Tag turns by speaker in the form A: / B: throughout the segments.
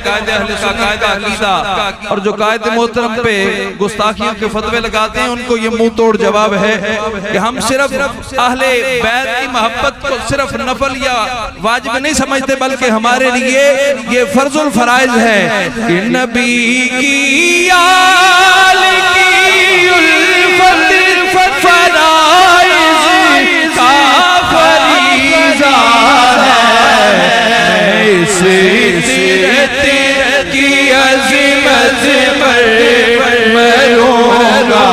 A: कायदे अहले सुन्नत का अकीदा और जो कायदे मोहतरम पे गुस्ताखियों के फतवे लगाते हैं, उनको ये मुंह तोड़ जवाब है कि हम सिर्फ अहले बैत की मोहब्बत को सिर्फ नफल या वाजिब नहीं समझते, बल्कि हमारे लिए ये फर्जुल फराइज है कि नबी की आल की उल्फत फराइज का फरीज़ा है, सीरत की अज़मत पर मरूंगा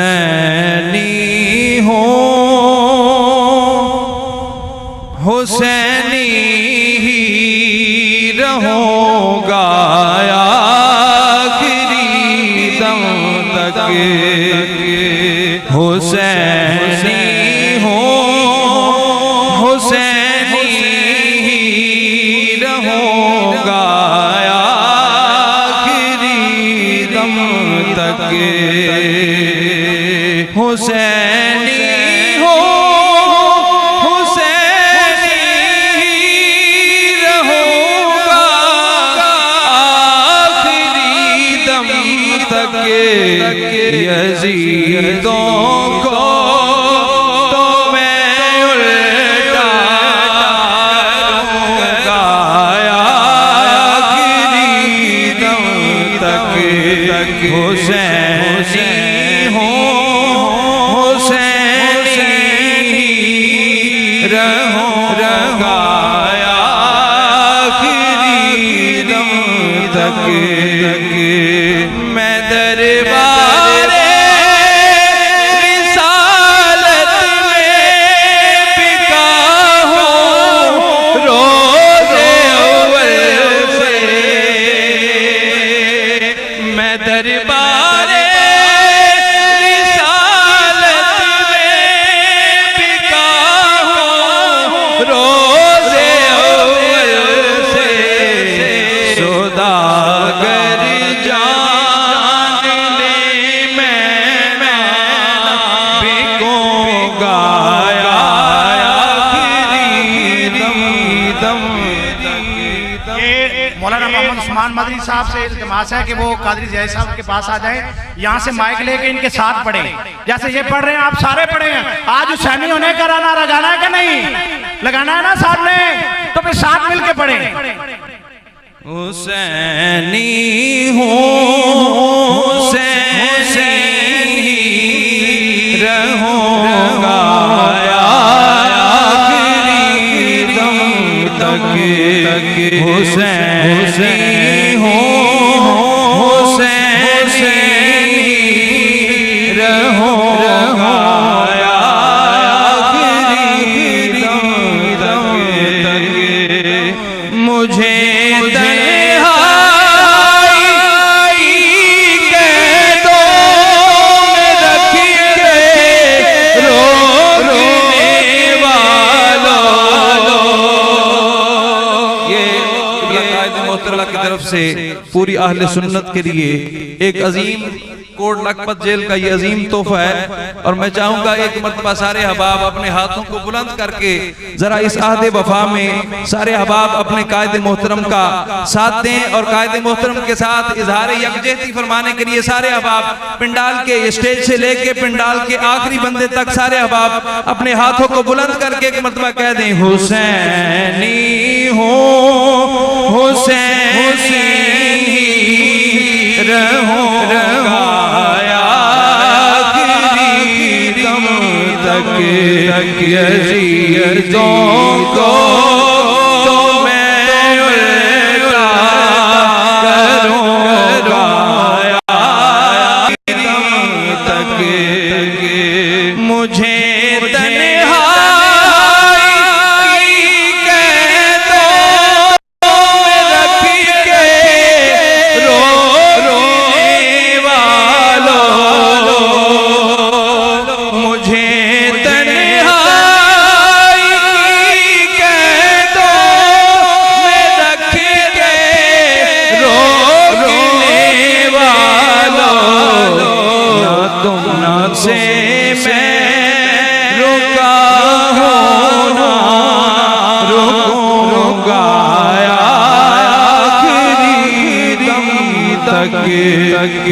A: हुसैनी हो, हुसैनी ही रहूंगा आखिरी दम तक, हुसैनी हो, हुसैनी ही रहूंगा आखिरी दम तक, हुसैनी हो, हुसैनी रहूंगा आखिरी दम तक, यज़ीदों को तो मैं उल्टा करूंगा आखिरी दम तक, हुसैनी हो, हुसैनी रहूंगा आखिरी दम तक, मैं दरबारे रिसालत में बिका हूँ रोज़े अव्वल से, मैं दरबारे
B: मौलाना मोहम्मद उस्मान मदनी साहब से इल्तिमास है कि वो कादरी ज़िया साहब के पास आ जाए, यहाँ से माइक लेके इनके साथ पढ़े, जैसे ये पढ़ रहे हैं आप सारे पढ़े हैं। आज हुसैनी होने का नारा लगाना है कि नहीं लगाना है ना साहब ने, तो फिर साथ मिलके पढ़े।
A: हुसैनी हो, हुसैनी रहूंगा आखिरी दम तक, हुसैनी हो, हुसैनी रहूंगा आखिरी दम तक, मुझे की तरफ से पूरी अहले सुन्नत के लिए एक अजीम कोट लखपत जेल का ये अजीम तोहफा है। और मैं चाहूंगा एक मर्तबा सारे अहबाब अपने हाथों को बुलंद करके जरा इस आहद वफा में सारे अहबाब अपने कायदे मोहतरम का साथ दें और कायदे मोहतरम के साथ इजहार यकजहती फरमाने के लिए सारे अहबाब पिंडाल के स्टेज से लेके पिंडाल के आखिरी बंदे तक सारे अहबाब अपने हाथों को बुलंद करके एक मर्तबा कह दें, हुसैनी हो, हुसैनी रहूंगा आखिरी दम तक, यज़ीदों को तो मैं उल्टा करूंगा आखिरी दम तक, मुझे
B: मुझे तन्हाई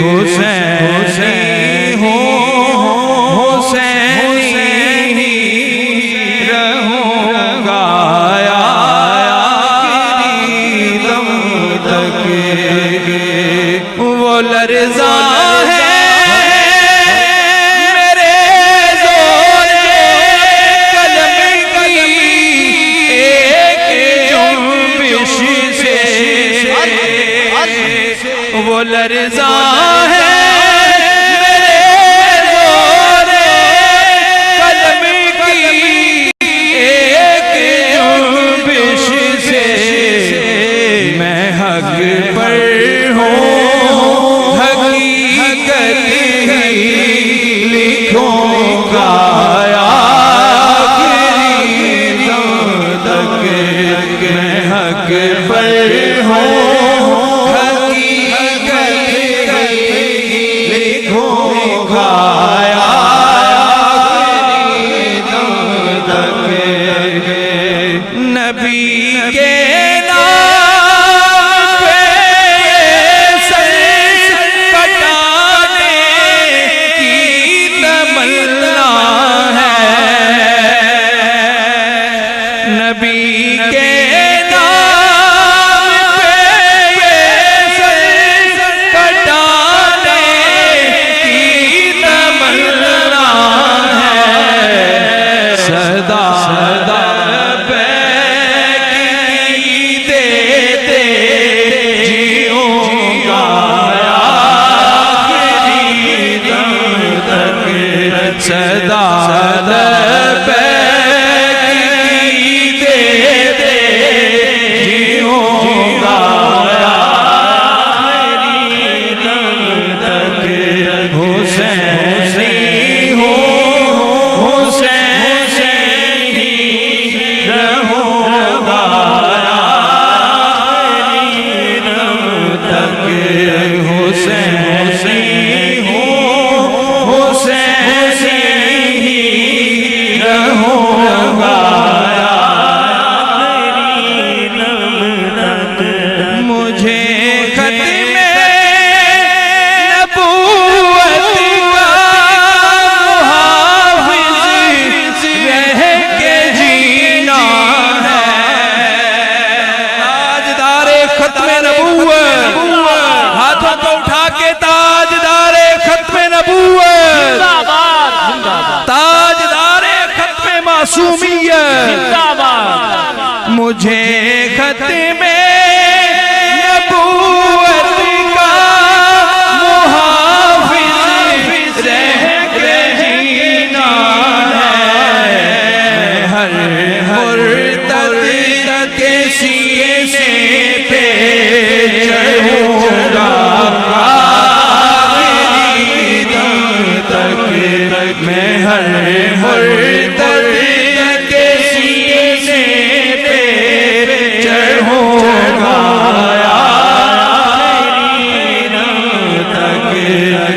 A: हुसैनी हो हुसैनी रहूंगा आखिरी दम तक। वो लर्ज़ा है मेरे ज़ोर कलम की एक जुम्बिश से, वो लर्ज़ा है मेरे ज़ोर कलम की एक जुम्बिश से। मैं हक पर हूँ हकीकत ही लिखूंगा आखिरी दम तक। मैं हक पर हूँ हकीकत ही लिखूंगा आखिरी दम तक। नबी के नाम पे सर कटाने की तमन्ना है। नबी के नाम पे सर कटाने की तमन्ना है। सदा सदा सदा जीऊंगा आखिरी दम तक। हुसैनी हो हुसैनी रहूंगा आखिरी दम तक। हुसैनी हो हुसैनी रहूंगा आखिरी दम तक। मुझे ख़त्मे नबूवत का मुहाफ़िज़ रह के जीना है। ताजदारे ख़त्मे नबूवत, हाथों को उठा के ताजदारे ख़त्मे नबूवत, ताजदारे ख़त्मे मासूमियत। मुझे ख़त्मे नबूवत का मुहाफ़िज़ रह के जीना है। हर मुर्तद के सीने पे चढ़ूंगा आखिरी दम तक। मैं हर मुर्तद के सीने पे चढ़ूंगा आखिरी दम तक।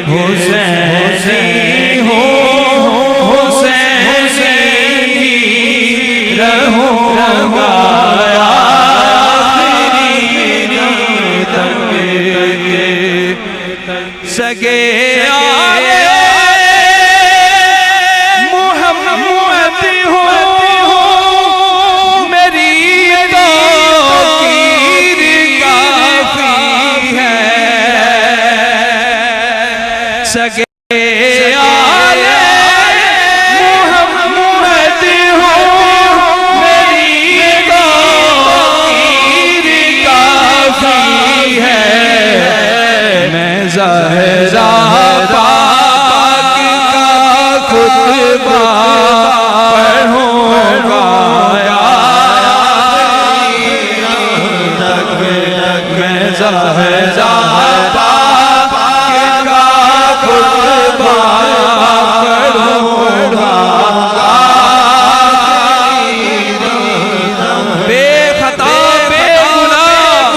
A: हुसैनी हो हुसैनी रहूंगा आखिरी दम तक। सगे आले मुहम्मद हो मेरी तौकीर काफी है। सगे आले मुहम्मद हो मेरी तौकीर काफी है। मैं ज़हरा पाक का खुतबा पढ़ूंगा आखिरी दम तक। मैं ज़हरा पाक का खुतबा पढ़ूंगा आखिरी दम तक। बेखता बेगुनाह,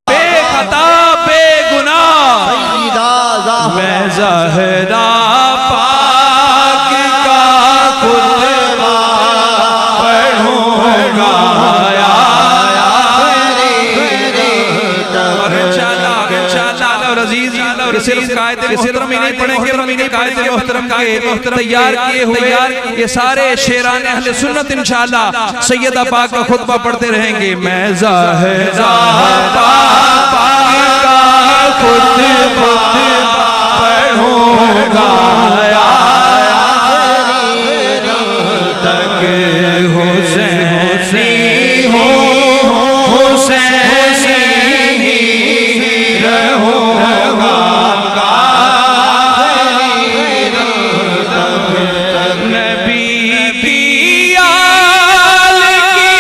A: बेखता बेगुनाह मैं ज़हरा पाक का खुतबा पढ़ूंगा। और चला अजीज कि सिर्फ कायदे मोहतरम ही नहीं पढ़ेंगे, बल्कि कायदे मोहतरम के तैयार किए हुए ये सारे शेरान अहले सुन्नत इंशाअल्लाह सैयदा पाक का खुतबा पढ़ते रहेंगे। मैं ज़हरा पाक का खुतबा पढ़ूंगा तक हुसैनी हो हुसैनी रहूंगा नबी की आल की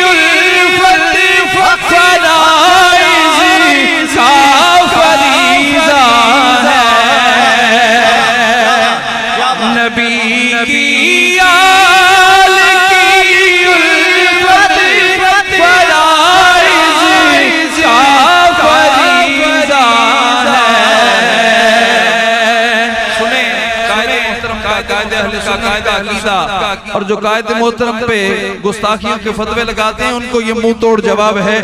A: उल्फत फराइज़ का फरीज़ा है। नबी की आल की उल्फत फराइज़ का फरीज़ा है। सुने कायदे मोहतरम का, कायदे अहले सुन्नत का अकीदा, और जो कायदे मोहतरम पे गुस्ताखियों के फतवे लगाते हैं उनको ये मुंह तोड़ जवाब है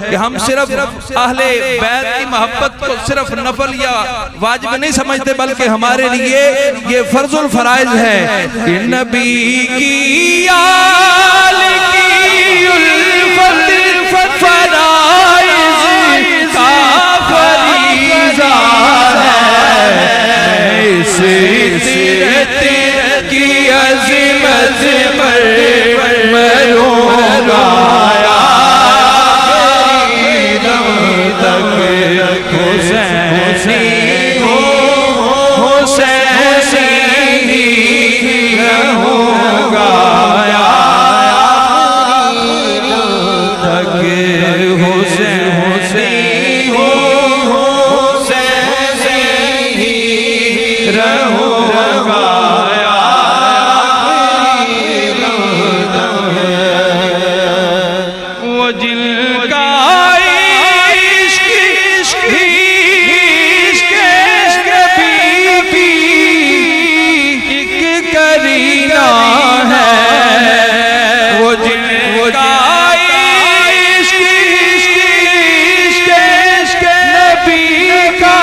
A: कि हम सिर्फ अहले बैत की मोहब्बत को सिर्फ नफल या वाजिब नहीं समझते, बल्कि हमारे लिए ये फर्जुल फराइज है कि नबी की आल की उल्फत फराइज़ का फरीज़ा है। सीरत की अज़मत पर मरूंगा तक हुसैनी हो हुसैनी रहूंगा तक हुसैनी हो हुसैनी रहूंगा। वो जिनका करीना है, वो जिनका इश्क नबी का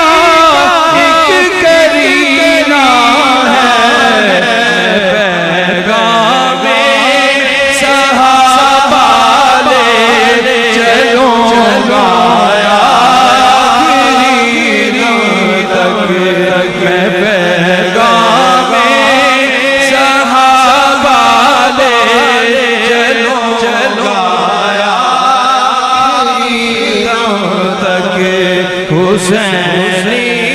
A: एक करीना है। पैगामे सहाबा ले चलूंगा तक मैं पैगामे हुसैनी